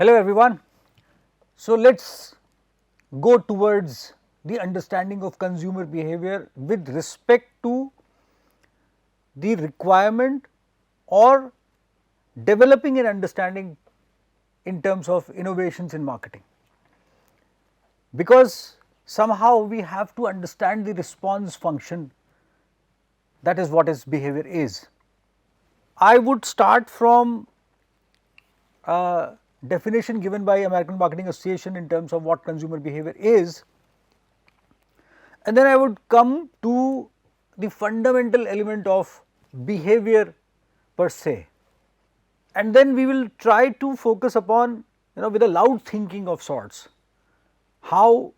Hello everyone. So let's go towards the understanding of consumer behavior with respect to the requirement or developing an understanding in terms of innovations in marketing. Because somehow we have to understand the response function, that is what is behavior is. I would start from a definition given by American Marketing Association in terms of what consumer behavior is, and then I would come to the fundamental element of behavior per se, and then we will try to focus upon, with a loud thinking of sorts, how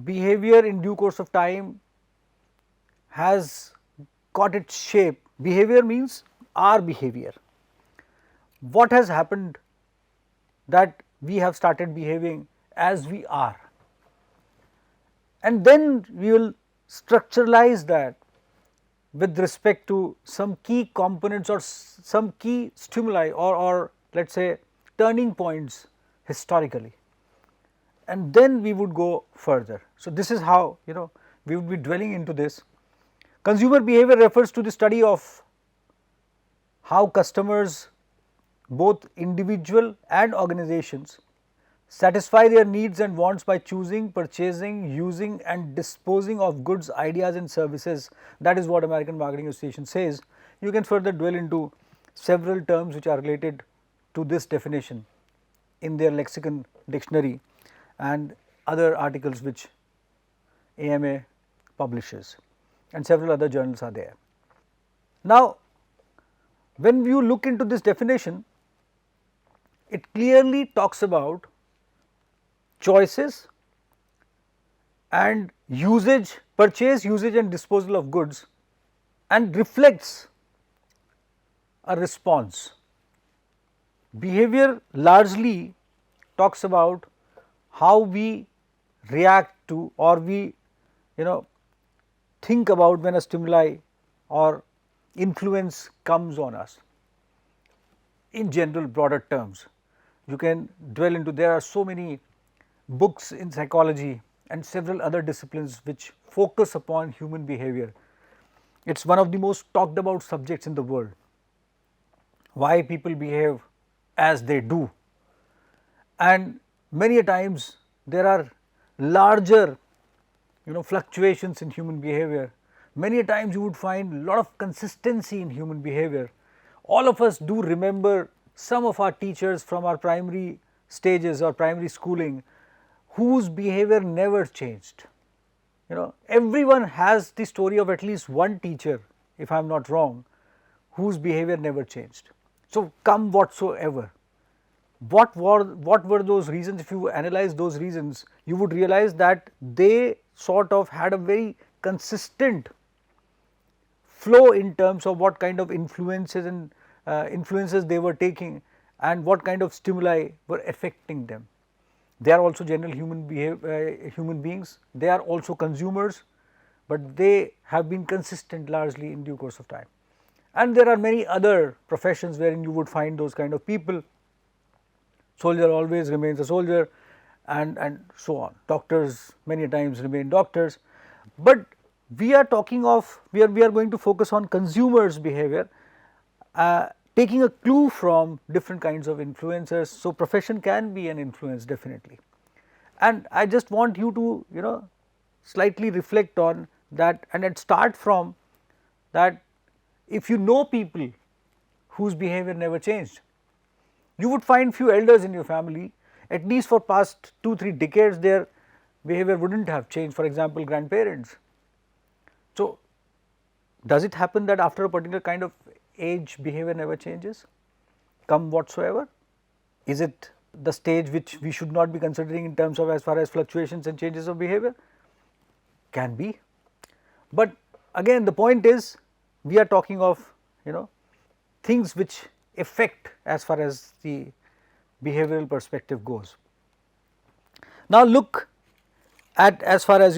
behavior in due course of time has got its shape. Behavior means our behavior. What has happened that we have started behaving as we are, and then we will structuralize that with respect to some key components or some key stimuli or let us say turning points historically, and then we would go further. So, this is how we would be dwelling into this. Consumer behavior refers to the study of how customers, both individual and organizations, satisfy their needs and wants by choosing, purchasing, using and disposing of goods, ideas and services. That is what American Marketing Association says. You can further dwell into several terms which are related to this definition in their lexicon dictionary and other articles which AMA publishes, and several other journals are there. Now, when you look into this definition, it clearly talks about choices and usage, purchase, usage and disposal of goods, and reflects a response. Behavior largely talks about how we react to or we think about when a stimuli or influence comes on us. In general, broader terms, you can dwell into, there are so many books in psychology and several other disciplines which focus upon human behavior. It is one of the most talked about subjects in the world, why people behave as they do, and many a times there are larger fluctuations in human behavior. Many a times you would find a lot of consistency in human behavior. All of us do remember some of our teachers from our primary stages or primary schooling whose behavior never changed. Everyone has the story of at least one teacher, if I am not wrong, whose behavior never changed. So, come whatsoever. What were those reasons? If you analyze those reasons, you would realize that they sort of had a very consistent flow in terms of what kind of influences and influences they were taking and what kind of stimuli were affecting them. They are also general human beings, they are also consumers, but they have been consistent largely in due course of time. And there are many other professions wherein you would find those kind of people. Soldier always remains a soldier, and so on. Doctors many times remain doctors, but we are talking of, we are going to focus on consumers' behavior, taking a clue from different kinds of influencers. So, profession can be an influence definitely, and I just want you to slightly reflect on that and start from that. If you know people whose behavior never changed, you would find few elders in your family, at least for past 2-3 decades their behavior would not have changed, for example grandparents. So, does it happen that after a particular kind of age behavior never changes, come whatsoever? Is it the stage which we should not be considering in terms of as far as fluctuations and changes of behavior? Can be, but again the point is we are talking of things which affect as far as the behavioral perspective goes. Now, look at as far as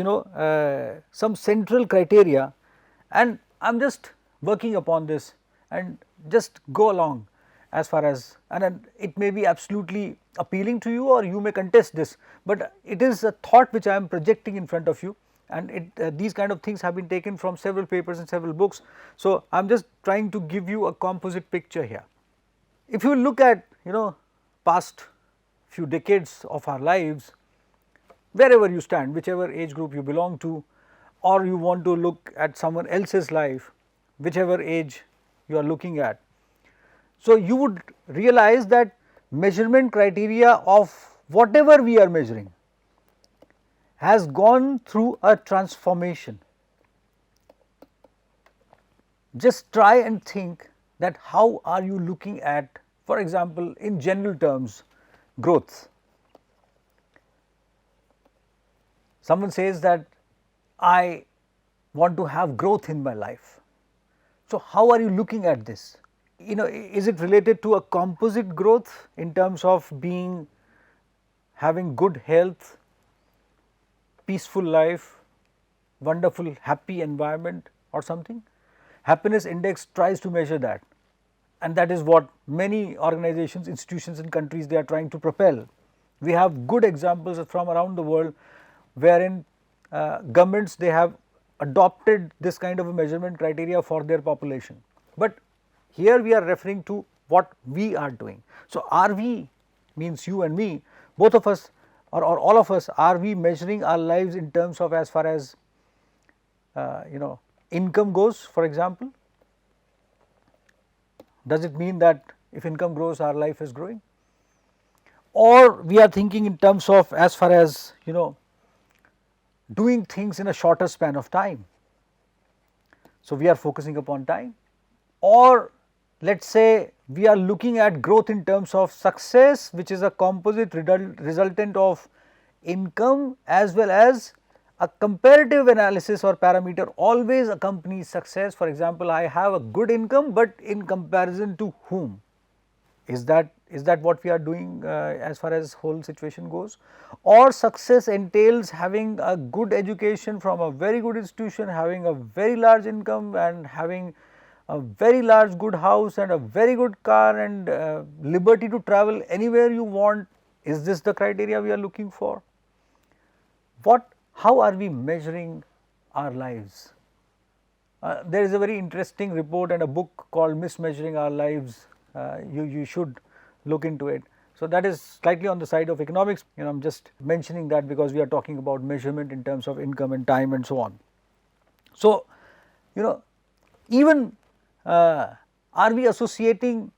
some central criteria, and I am just working upon this and just go along as far as, and then it may be absolutely appealing to you or you may contest this, but it is a thought which I am projecting in front of you, and these kind of things have been taken from several papers and several books. So, I am just trying to give you a composite picture here. If you look at past few decades of our lives, wherever you stand, whichever age group you belong to, or you want to look at someone else's life, whichever age you are looking at. So, you would realize that measurement criteria of whatever we are measuring has gone through a transformation. Just try and think that how are you looking at, for example, in general terms, growth. Someone says that I want to have growth in my life. So, how are you looking at this? Is it related to a composite growth in terms of having good health, peaceful life, wonderful happy environment or something? Happiness index tries to measure that, and that is what many organizations, institutions and countries they are trying to propel. We have good examples from around the world wherein governments they have adopted this kind of a measurement criteria for their population. But here we are referring to what we are doing. So, are we, means you and me, both of us or all of us, are we measuring our lives in terms of as far as income goes, for example? Does it mean that if income grows our life is growing? Or we are thinking in terms of as far as doing things in a shorter span of time. So, we are focusing upon time, or let us say we are looking at growth in terms of success, which is a composite resultant of income as well as a comparative analysis or parameter always accompanies success. For example, I have a good income, but in comparison to whom? Is that what we are doing as far as whole situation goes? Or success entails having a good education from a very good institution, having a very large income and having a very large good house and a very good car and liberty to travel anywhere you want. Is this the criteria we are looking for? How are we measuring our lives? There is a very interesting report and a book called Mismeasuring Our Lives. You should look into it. So, that is slightly on the side of economics. I am just mentioning that because we are talking about measurement in terms of income and time and so on. So, even are we associating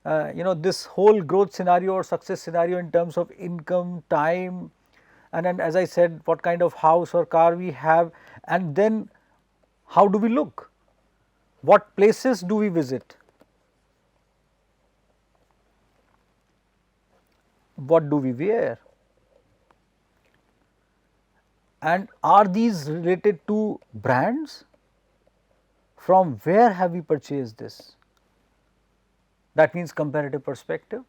this whole growth scenario or success scenario in terms of income, time, and then as I said what kind of house or car we have, and then how do we look, what places do we visit, what do we wear, and are these related to brands? From where have we purchased this? That means comparative perspective.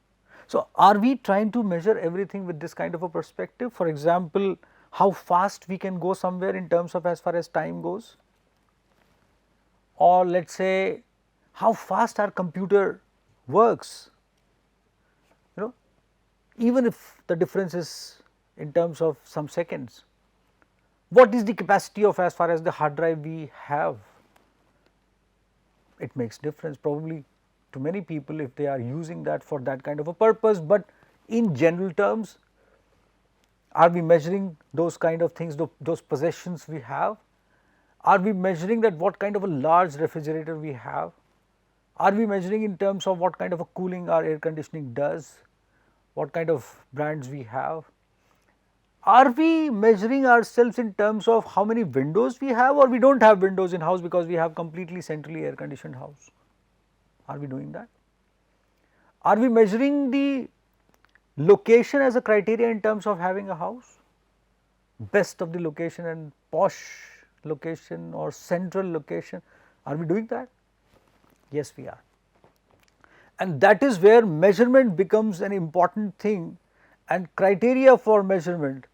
So, are we trying to measure everything with this kind of a perspective? For example, how fast we can go somewhere in terms of as far as time goes, or let us say how fast our computer works, even if the difference is in terms of some seconds. What is the capacity of as far as the hard drive we have? It makes difference probably to many people if they are using that for that kind of a purpose, but in general terms, are we measuring those kind of things, those possessions we have? Are we measuring that what kind of a large refrigerator we have? Are we measuring in terms of what kind of a cooling our air conditioning does? What kind of brands we have? Are we measuring ourselves in terms of how many windows we have, or we do not have windows in house because we have completely centrally air conditioned house? Are we doing that? Are we measuring the location as a criteria in terms of having a house? Best of the location and posh location or central location, are we doing that? Yes, we are. And that is where measurement becomes an important thing, and criteria for measurement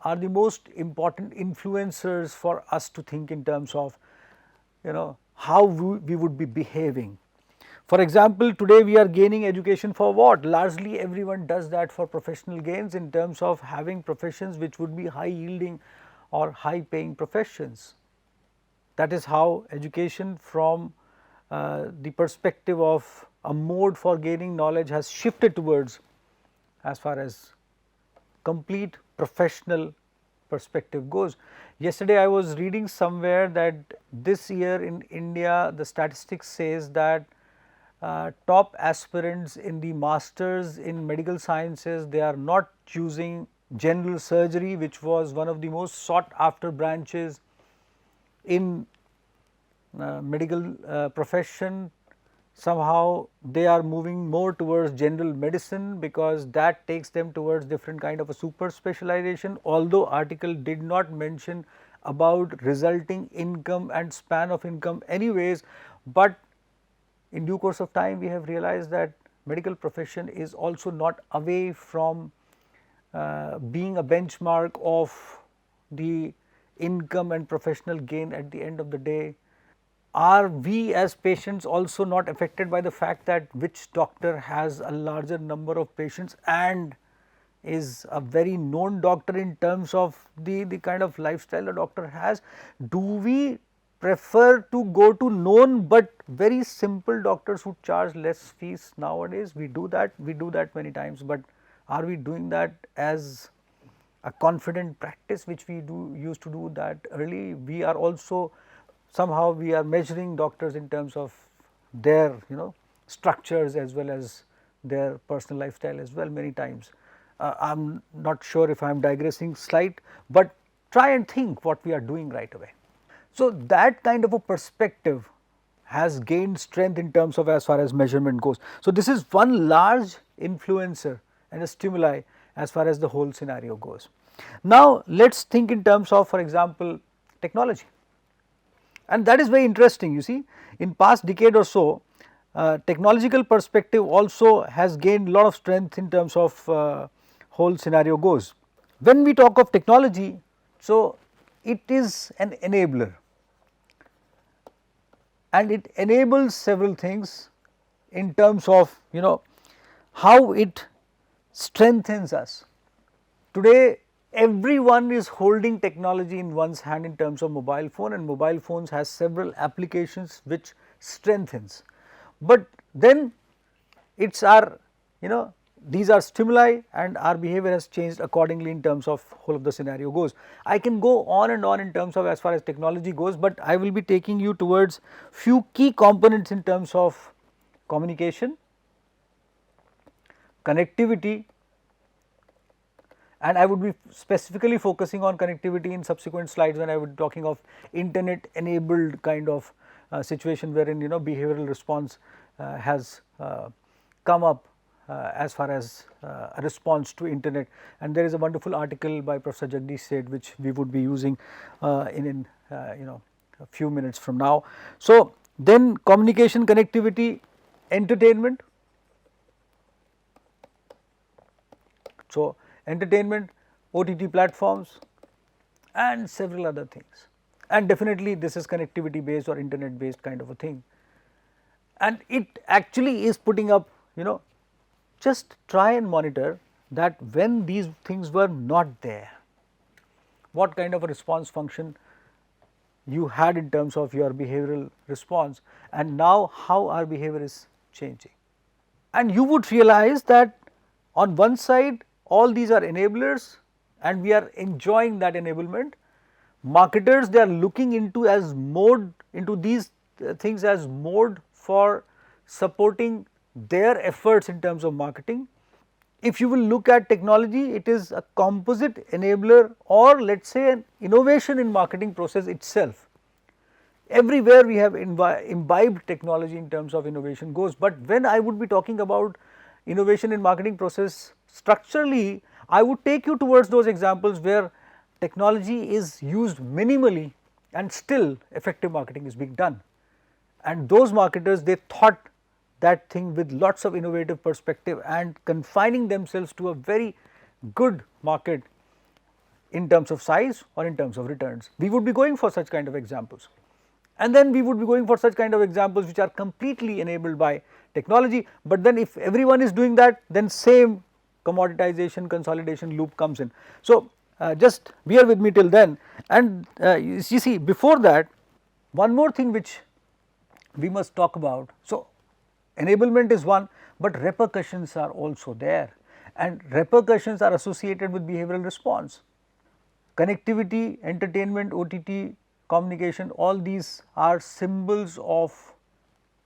are the most important influencers for us to think in terms of how we would be behaving. For example, today we are gaining education for what? Largely everyone does that for professional gains in terms of having professions which would be high yielding or high paying professions. That is how education from the perspective of a mode for gaining knowledge has shifted towards as far as complete professional perspective goes. Yesterday I was reading somewhere that this year in India the statistics says that top aspirants in the masters in medical sciences, they are not choosing general surgery, which was one of the most sought after branches in medical profession. Somehow they are moving more towards general medicine because that takes them towards different kind of a super specialization, although article did not mention about resulting income and span of income anyways, but in due course of time we have realized that medical profession is also not away from being a benchmark of the income and professional gain at the end of the day. Are we as patients also not affected by the fact that which doctor has a larger number of patients and is a very known doctor in terms of the kind of lifestyle a doctor has? Do we prefer to go to known but very simple doctors who charge less fees nowadays? We do that many times, but are we doing that as a confident practice which we used to do that early? We are also somehow we are measuring doctors in terms of their structures as well as their personal lifestyle as well many times. I am not sure if I am digressing slight, but try and think what we are doing right away. So, that kind of a perspective has gained strength in terms of as far as measurement goes. So, this is one large influencer and a stimuli as far as the whole scenario goes. Now, let us think in terms of, for example, technology, and that is very interesting. You see, in past decade or so, technological perspective also has gained a lot of strength in terms of whole scenario goes. When we talk of technology, so it is an enabler and it enables several things in terms of how it strengthens us. Today everyone is holding technology in one's hand in terms of mobile phone, and mobile phones has several applications which strengthens, but then it's our these are stimuli and our behavior has changed accordingly in terms of whole of the scenario goes. I can go on and on in terms of as far as technology goes, but I will be taking you towards few key components in terms of communication, connectivity, and I would be specifically focusing on connectivity in subsequent slides when I would be talking of internet enabled kind of situation wherein behavioral response has come up as far as a response to internet, and there is a wonderful article by Professor Jagdish Seth which we would be using in a few minutes from now. So, then communication, connectivity, entertainment. So, entertainment, OTT platforms and several other things, and definitely this is connectivity based or internet based kind of a thing, and it actually is putting up just try and monitor that when these things were not there, what kind of a response function you had in terms of your behavioral response, and now how our behavior is changing. And you would realize that on one side all these are enablers and we are enjoying that enablement. Marketers, they are looking into as mode into these things as mode for supporting their efforts in terms of marketing. If you will look at technology, it is a composite enabler or let us say an innovation in marketing process itself. Everywhere we have imbibed technology in terms of innovation goes, but when I would be talking about innovation in marketing process structurally, I would take you towards those examples where technology is used minimally and still effective marketing is being done, and those marketers, they thought that thing with lots of innovative perspective and confining themselves to a very good market in terms of size or in terms of returns. We would be going for such kind of examples, And then we would be going for such kind of examples which are completely enabled by technology. But then if everyone is doing that, then same commoditization consolidation loop comes in. So, just bear with me till then. And you see, before that, one more thing which we must talk about. So, enablement is one, but repercussions are also there, and repercussions are associated with behavioral response. Connectivity, entertainment, OTT, communication, all these are symbols of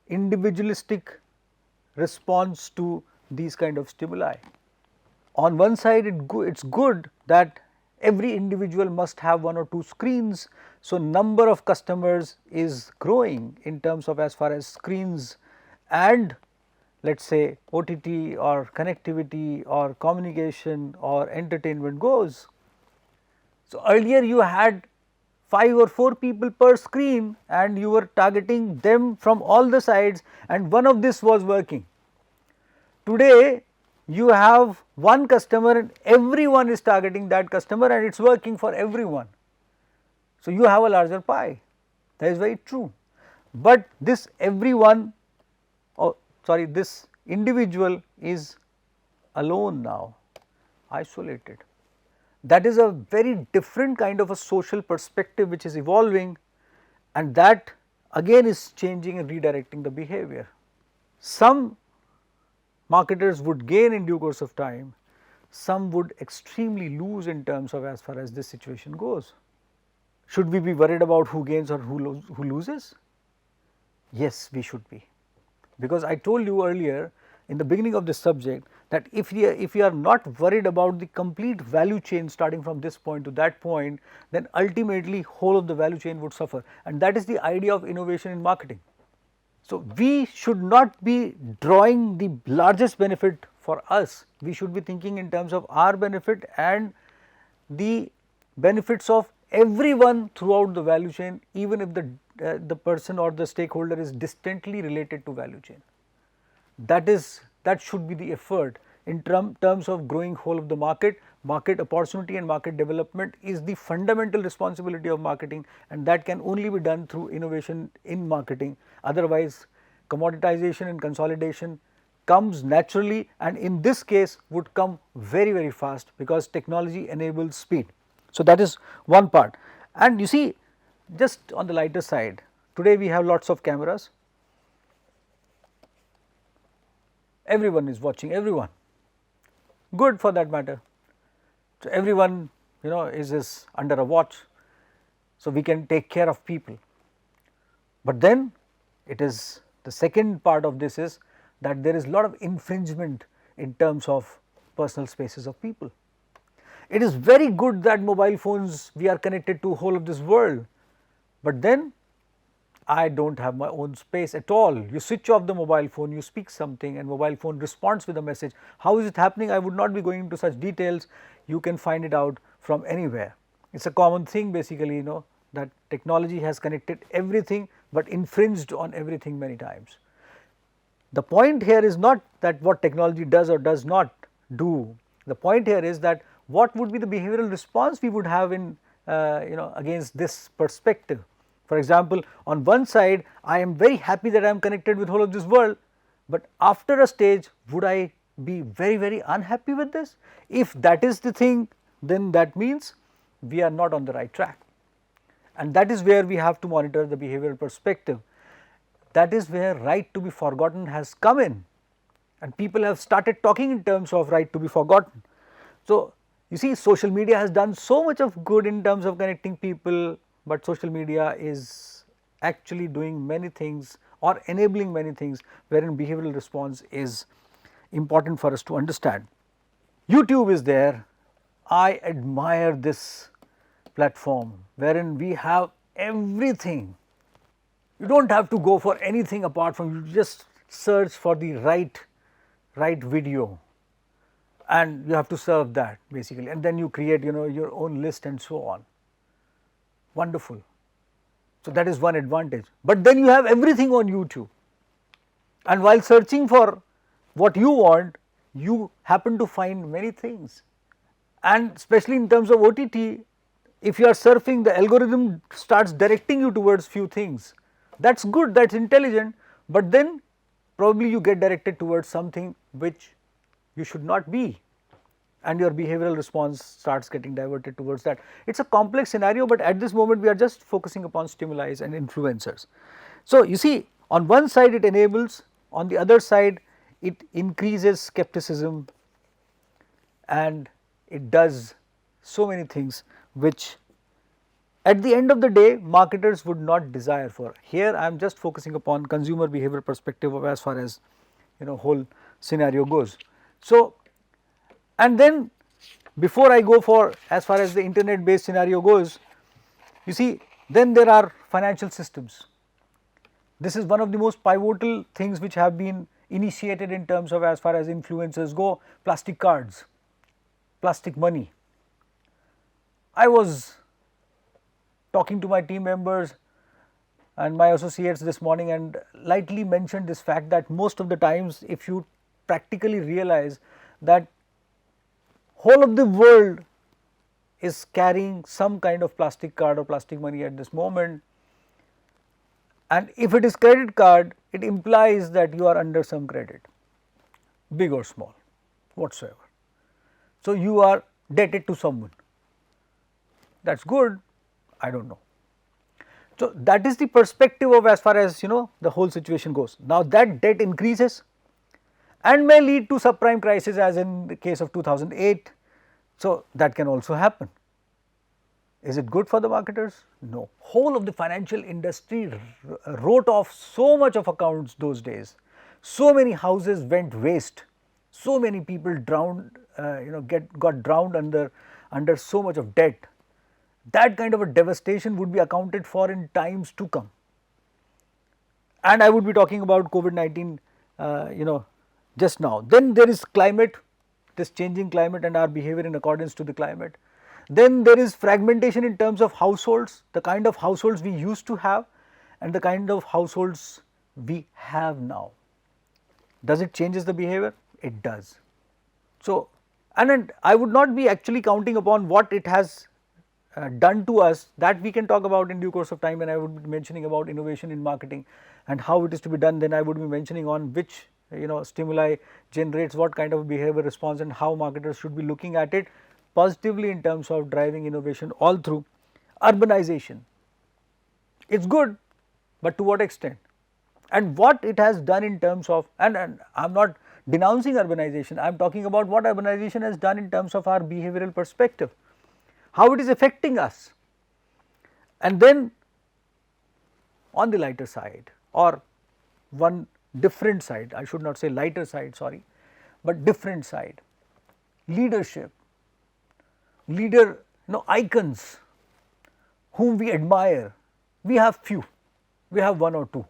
individualistic response to these kind of stimuli. On one side, it's good that every individual must have one or two screens. So, number of customers is growing in terms of as far as screens and let us say OTT or connectivity or communication or entertainment goes. So, earlier you had 5 or 4 people per screen and you were targeting them from all the sides, and one of this was working. Today you have one customer and everyone is targeting that customer and it is working for everyone. So, you have a larger pie, that is very true, but this everyone, oh sorry, this individual is alone now, isolated. That is a very different kind of a social perspective which is evolving, and that again is changing and redirecting the behavior. Some marketers would gain in due course of time, some would extremely lose in terms of as far as this situation goes. Should we be worried about who gains or who loses? Yes, we should be, because I told you earlier in the beginning of this subject that if we are not worried about the complete value chain starting from this point to that point, then ultimately whole of the value chain would suffer, and that is the idea of innovation in marketing. So, we should not be drawing the largest benefit for us, we should be thinking in terms of our benefit and the benefits of everyone throughout the value chain, even if the person or the stakeholder is distantly related to value chain. That should be the effort in terms of growing whole of the market. Market opportunity and market development is the fundamental responsibility of marketing, and that can only be done through innovation in marketing. Otherwise, commoditization and consolidation comes naturally, and in this case would come very fast because technology enables speed. So, that is one part. And you see, just on the lighter side, today we have lots of cameras, everyone is watching everyone, good for that matter. So, everyone is under a watch, so we can take care of people. But then it is the second part of this is that there is a lot of infringement in terms of personal spaces of people. It is very good that mobile phones, we are connected to whole of this world, but then I do not have my own space at all. You switch off the mobile phone, you speak something and mobile phone responds with a message. How is it happening? I would not be going into such details, you can find it out from anywhere. It is a common thing basically, that technology has connected everything, but infringed on everything many times. The point here is not that what technology does or does not do. The point here is that what would be the behavioral response we would have in against this perspective. For example, on one side I am very happy that I am connected with whole of this world, but after a stage would I be very unhappy with this? If that is the thing, then that means we are not on the right track, and that is where we have to monitor the behavioral perspective. That is where right to be forgotten has come in, and people have started talking in terms of right to be forgotten. So, you see, social media has done so much of good in terms of connecting people, but social media is actually doing many things or enabling many things wherein behavioral response is important for us to understand. YouTube is there. I admire this platform wherein we have everything. You do not have to go for anything apart from, you just search for the right video and you have to serve that basically, and then you create your own list and so on. Wonderful. So, that is one advantage, but then you have everything on YouTube, and while searching for what you want, you happen to find many things, and especially in terms of OTT, if you are surfing, the algorithm starts directing you towards few things, That is good, that is intelligent, but then probably you get directed towards something which you should not be, and your behavioral response starts getting diverted towards that. It is a complex scenario, but at this moment we are just focusing upon stimuli and influencers. So, you see, on one side it enables, on the other side it increases skepticism, and it does so many things which at the end of the day marketers would not desire for. Here I am just focusing upon consumer behavior perspective of as far as whole scenario goes. So, and then before I go for as far as the internet based scenario goes, you see, then there are financial systems. This is one of the most pivotal things which have been initiated in terms of as far as influencers go. Plastic cards, plastic money. I was talking to my team members and my associates this morning and lightly mentioned this fact that most of the times, if you practically realize that whole of the world is carrying some kind of plastic card or plastic money at this moment, and if it is credit card, it implies that you are under some credit, big or small, whatsoever. So, you are indebted to someone. That is good, I do not know. So, that is the perspective of as far as the whole situation goes. Now, that debt increases and may lead to subprime crisis as in the case of 2008. So, that can also happen. Is it good for the marketers? No. Whole of the financial industry wrote off so much of accounts those days. So many houses went waste. So many people drowned, got drowned under so much of debt. That kind of a devastation would be accounted for in times to come. And I would be talking about COVID-19, just now. Then there is climate, this changing climate and our behavior in accordance to the climate. Then there is fragmentation in terms of households, the kind of households we used to have and the kind of households we have now. Does it changes the behavior? It does. So, and I would not be actually counting upon what it has done to us, that we can talk about in due course of time, and I would be mentioning about innovation in marketing and how it is to be done. Then I would be mentioning on which stimuli generates what kind of behavior response and how marketers should be looking at it positively in terms of driving innovation all through. Urbanization, it is good, but to what extent, and what it has done in terms of, and I am not denouncing urbanization, I am talking about what urbanization has done in terms of our behavioral perspective, how it is affecting us. And then on the lighter side, or one different side, I should not say lighter side, sorry, but different side, leadership, icons whom we admire. We have few, we have one or two.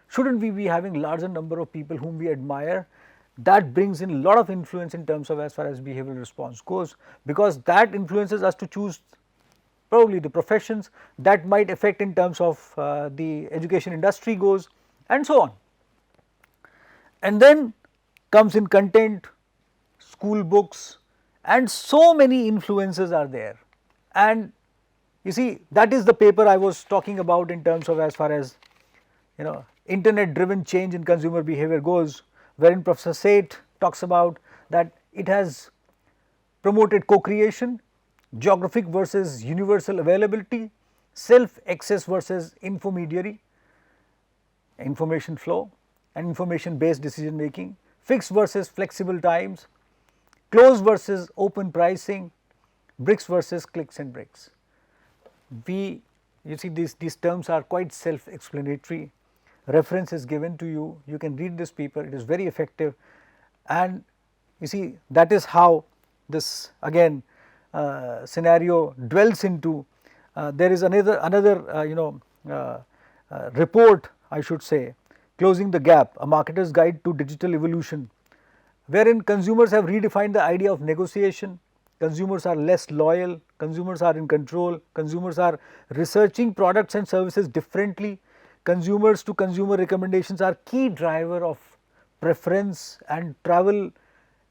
Shouldn't we be having larger number of people whom we admire? That brings in a lot of influence in terms of as far as behavioral response goes, because that influences us to choose probably the professions that might affect in terms of the education industry goes, and so on. And then comes in content, school books, and so many influences are there. And you see, that is the paper I was talking about in terms of as far as internet driven change in consumer behavior goes, wherein Professor Seth talks about that it has promoted co-creation, geographic versus universal availability, self-access versus intermediary, information flow and information based decision making, fixed versus flexible times, closed versus open pricing, bricks versus clicks and bricks. You see, these terms are quite self-explanatory. Reference is given to you, you can read this paper, it is very effective, and you see that is how this again scenario dwells into. There is another report, I should say, Closing the Gap, a marketer's guide to digital evolution, wherein consumers have redefined the idea of negotiation. Consumers are less loyal, consumers are in control, consumers are researching products and services differently. Consumers to consumer recommendations are key driver of preference, and travel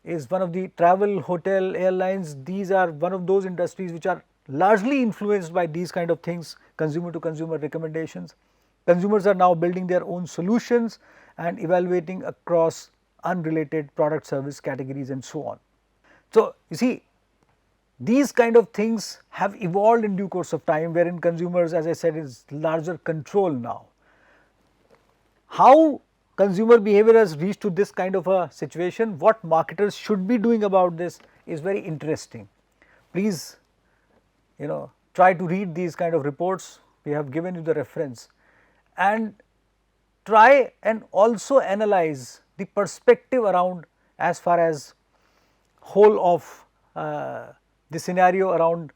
is one of the travel, hotel, airlines, these are one of those industries which are largely influenced by these kind of things, consumer to consumer recommendations. Consumers are now building their own solutions and evaluating across unrelated product service categories and so on. So, you see, these kind of things have evolved in due course of time, wherein consumers, as I said, is larger control now. How consumer behavior has reached to this kind of a situation, what marketers should be doing about this is very interesting. Please, try to read these kind of reports. We have given you the reference, and try and also analyze the perspective around, as far as whole of the scenario around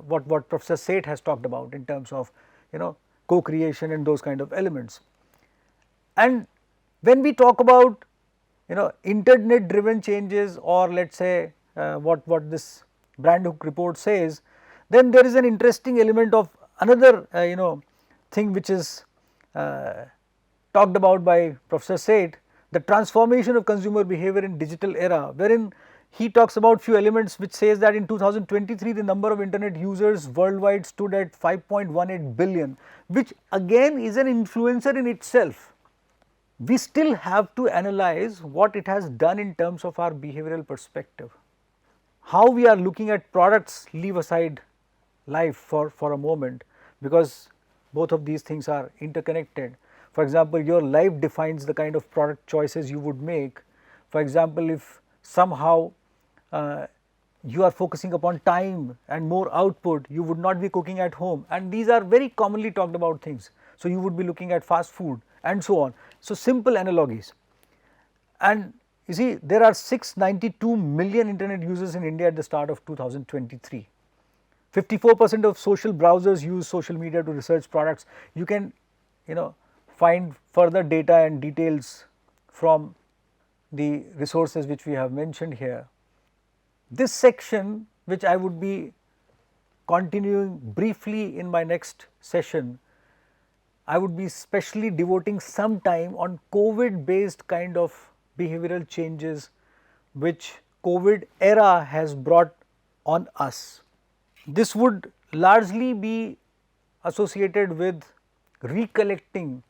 what Professor Seth has talked about in terms of co-creation and those kind of elements. And when we talk about internet driven changes, or let us say what this Brand Hook report says, then there is an interesting element of another thing which is talked about by Professor Seth, the transformation of consumer behavior in digital era, wherein he talks about few elements which says that in 2023 the number of internet users worldwide stood at 5.18 billion, which again is an influencer in itself. We still have to analyze what it has done in terms of our behavioral perspective. How we are looking at products, leave aside life for a moment, because both of these things are interconnected. For example, your life defines the kind of product choices you would make. For example, if somehow you are focusing upon time and more output, you would not be cooking at home, and these are very commonly talked about things. So, you would be looking at fast food and so on. So, simple analogies. And you see, there are 692 million internet users in India at the start of 2023. 54% of social browsers use social media to research products. You can find further data and details from the resources which we have mentioned here. This section, which I would be continuing briefly in my next session, I would be specially devoting some time on COVID based kind of behavioral changes which COVID era has brought on us. This would largely be associated with recollecting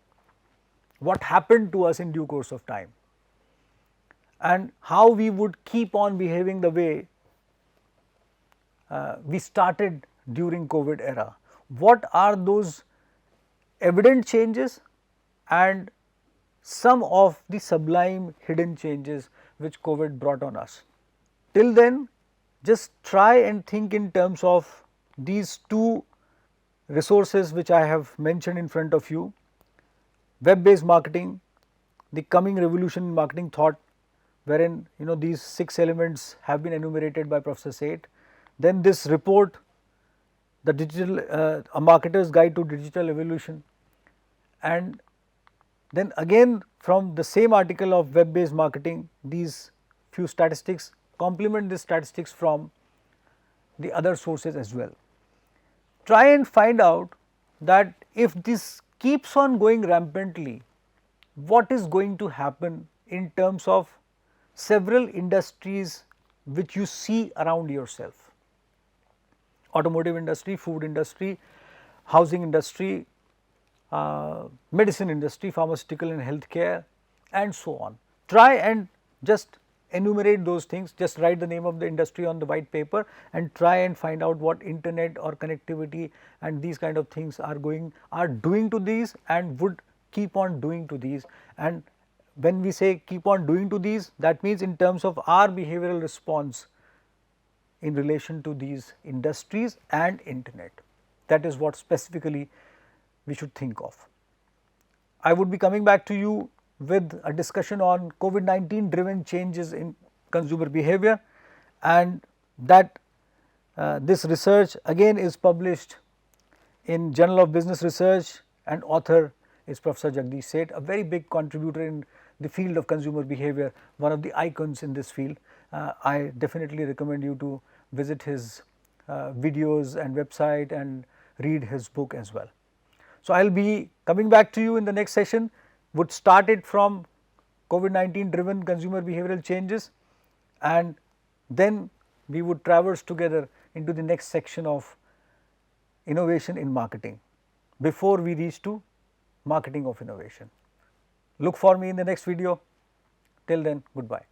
what happened to us in due course of time, and how we would keep on behaving the way we started during COVID era. What are those evident changes and some of the sublime hidden changes which COVID brought on us. Till then, just try and think in terms of these two resources which I have mentioned in front of you: web based marketing, the coming revolution in marketing thought, wherein these 6 elements have been enumerated by Professor Seth. Then this report, the digital a marketer's guide to digital evolution, and then again from the same article of web based marketing, these few statistics, complement the statistics from the other sources as well. Try and find out that if this keeps on going rampantly, what is going to happen in terms of several industries which you see around yourself: automotive industry, food industry, housing industry, medicine industry, pharmaceutical and healthcare, and so on. Try and just enumerate those things, just write the name of the industry on the white paper and try and find out what internet or connectivity and these kind of things are doing to these and would keep on doing to these. And when we say keep on doing to these, that means in terms of our behavioral response in relation to these industries and internet. That is what specifically we should think of. I would be coming back to you with a discussion on COVID-19 driven changes in consumer behavior, and that this research again is published in Journal of Business Research, and author is Professor Jagdish Seth, a very big contributor in the field of consumer behavior, one of the icons in this field. I definitely recommend you to visit his videos and website and read his book as well. So, I will be coming back to you in the next session, would start it from COVID-19 driven consumer behavioral changes, and then we would traverse together into the next section of innovation in marketing before we reach to marketing of innovation. Look for me in the next video. Till then, goodbye.